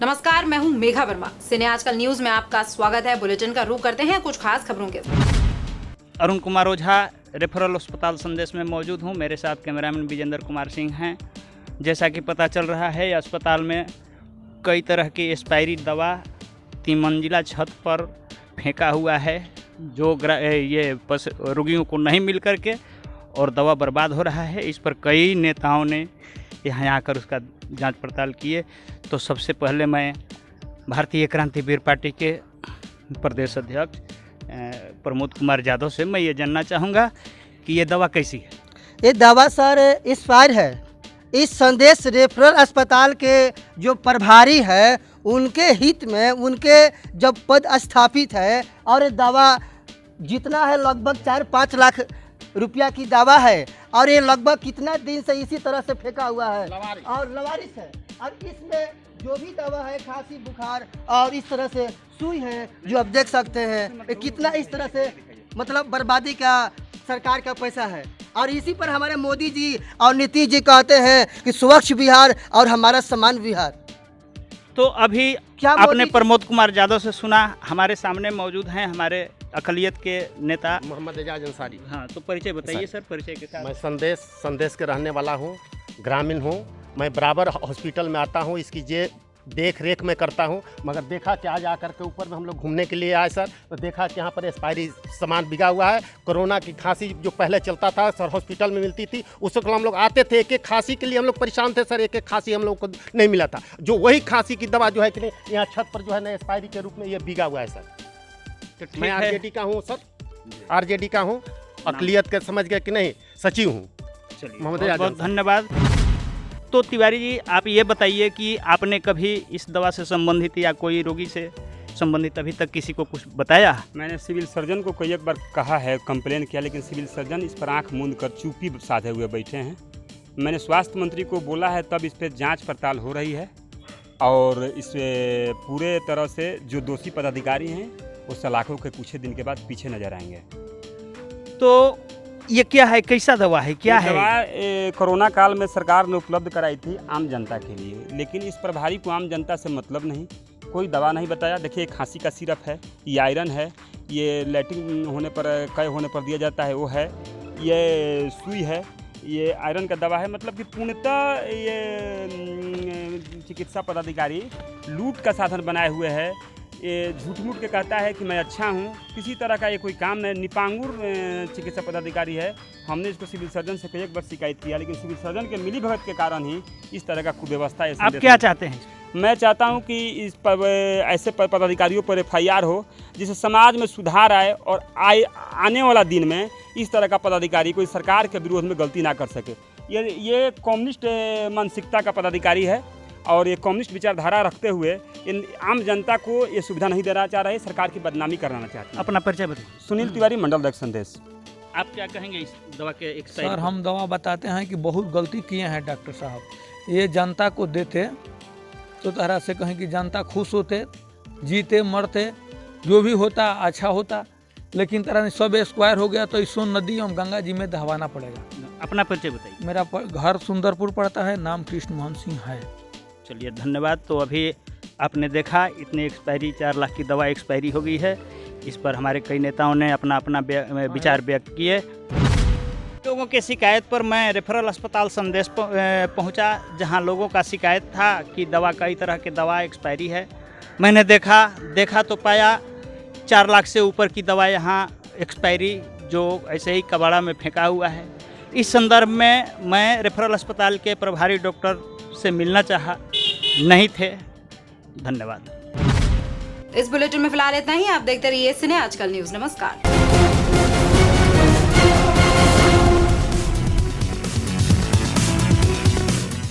नमस्कार, मैं हूं मेघा वर्मा। सिने आजकल न्यूज में आपका स्वागत है। बुलेटिन का रुख करते हैं कुछ खास खबरों के साथ। अरुण कुमार ओझा रेफरल अस्पताल संदेश में मौजूद हूं। मेरे साथ कैमरामैन विजेंद्र कुमार सिंह हैं। जैसा कि पता चल रहा है, अस्पताल में कई तरह की एक्सपायरी दवा 3 मंजिला छत पर फेंका हुआ है, जो ये रोगियों को नहीं मिल करके और दवा बर्बाद हो रहा है। इस पर कई नेताओं ने यहाँ आकर उसका जांच पड़ताल किए। तो सबसे पहले मैं भारतीय क्रांतिवीर पार्टी के प्रदेश अध्यक्ष प्रमोद कुमार यादव से मैं ये जानना चाहूँगा कि ये दवा कैसी है। ये दवा सर एक्सपायर है। इस संदेश रेफरल अस्पताल के जो प्रभारी है उनके हित में उनके जब पद स्थापित है, और ये दवा जितना है लगभग 4-5 लाख रुपया की दवा है, और ये लगभग कितना दिन से इसी तरह से फेंका हुआ है और लवारिस है। और इसमें जो भी दवा है, खांसी बुखार और इस तरह से सुई है, जो आप देख सकते हैं कितना इस तरह से मतलब बर्बादी का सरकार का पैसा है। और इसी पर हमारे मोदी जी और नीतीश जी कहते हैं कि स्वच्छ बिहार और हमारा समान बिहार। तो अभी क्या आपने प्रमोद कुमार यादव से सुना, हमारे सामने मौजूद हैं हमारे अकलियत के नेता मोहम्मद एजाज अंसारी। हाँ, तो परिचय बताइए सर, परिचय के साथ। मैं संदेश के रहने वाला हूँ, ग्रामीण हूँ। मैं बराबर हॉस्पिटल में आता हूँ, इसकी देख रेख में करता हूँ। मगर देखा कि आज आकर के ऊपर में हम लोग घूमने के लिए आए सर, तो देखा कि यहाँ पर एक्सपायरी सामान बिका हुआ है। कोरोना की खांसी जो पहले चलता था सर, हॉस्पिटल में मिलती थी, उस वक्त हम लोग आते थे, एक खांसी के लिए हम लोग परेशान थे सर। एक खांसी हम लोग को नहीं मिला था, जो वही खांसी की दवा जो है कि नहीं, यहाँ छत पर जो है ना एक्सपायरी के रूप में ये बिका हुआ है सर। मैं आरजेडी का हूँ सर, आरजेडी का हूँ, अकलियत के समझ गए कि नहीं, सचिव हूँ। चलिए, मोहम्मद बहुत एजाज बहुत धन्यवाद। तो तिवारी जी, आप ये बताइए कि आपने कभी इस दवा से संबंधित या कोई रोगी से संबंधित अभी तक किसी को कुछ बताया? मैंने सिविल सर्जन को कई एक बार कहा है, कंप्लेन किया, लेकिन सिविल सर्जन इस पर आंख मूंद कर चुप्पी साधे हुए बैठे हैं। मैंने स्वास्थ्य मंत्री को बोला है, तब इस पर जांच पड़ताल हो रही है, और इस पूरे तरह से जो दोषी पदाधिकारी हैं वो सलाखों के कुछ दिन के बाद पीछे नजर आएंगे। तो ये क्या है, कैसा दवा है, क्या है? दवा कोरोना काल में सरकार ने उपलब्ध कराई थी आम जनता के लिए, लेकिन इस प्रभारी को आम जनता से मतलब नहीं, कोई दवा नहीं बताया। देखिए, खांसी का सिरप है, ये आयरन है, ये लैट्रिन होने पर कई होने पर दिया जाता है वो है, ये सुई है, ये आयरन का दवा है। मतलब कि पूर्णतः ये चिकित्सा पदाधिकारी लूट का साधन बनाए हुए है। ये झूठ मूठ के कहता है कि मैं अच्छा हूँ, किसी तरह का ये कोई काम नहीं। निपांगुर चिकित्सा पदाधिकारी है। हमने इसको सिविल सर्जन से कई एक बार शिकायत किया, लेकिन सिविल सर्जन के मिलीभगत के कारण ही इस तरह का कुव्यवस्था है। आप क्या चाहते हैं? मैं चाहता हूं कि इस पर ऐसे पदाधिकारियों पर FIR हो, जिससे समाज में सुधार आए, और आने वाला दिन में इस तरह का पदाधिकारी कोई सरकार के विरोध में गलती ना कर सके। ये कम्युनिस्ट मानसिकता का पदाधिकारी है, और ये कम्युनिस्ट विचारधारा रखते हुए आम जनता को ये सुविधा नहीं देना चाह रहे, सरकार की बदनामी कराना चाहते हैं। अपना परिचय बताइए। सुनील तिवारी, मंडल अध्यक्ष संदेश। आप क्या कहेंगे इस दवा के एक साइड? सर, हम दवा बताते हैं कि बहुत गलती किए हैं डॉक्टर साहब। ये जनता को देते तो तरह से कहें कि जनता खुश होते, जीते मरते, जो भी होता अच्छा होता, लेकिन तरह सब एक्सपायर हो गया तो इस सोन नदी एवं गंगा जी में दहवाना पड़ेगा। अपना परिचय बताइए। मेरा घर सुंदरपुर पड़ता है, नाम कृष्ण मोहन सिंह है। चलिए, धन्यवाद। तो अभी आपने देखा, इतनी एक्सपायरी 4 लाख की दवा एक्सपायरी हो गई है। इस पर हमारे कई नेताओं ने अपना अपना विचार व्यक्त किए। लोगों के शिकायत पर मैं रेफरल अस्पताल संदेश पहुंचा, जहां लोगों का शिकायत था कि दवा कई तरह की दवा एक्सपायरी है। मैंने देखा तो पाया 4 लाख से ऊपर की दवा यहाँ एक्सपायरी जो ऐसे ही कबाड़ा में फेंका हुआ है। इस संदर्भ में मैं रेफरल अस्पताल के प्रभारी डॉक्टर से मिलना चाहा, नहीं थे। धन्यवाद। इस बुलेटिन में फिलहाल इतना ही। आप देखते रहिए सिने आजकल न्यूज। नमस्कार।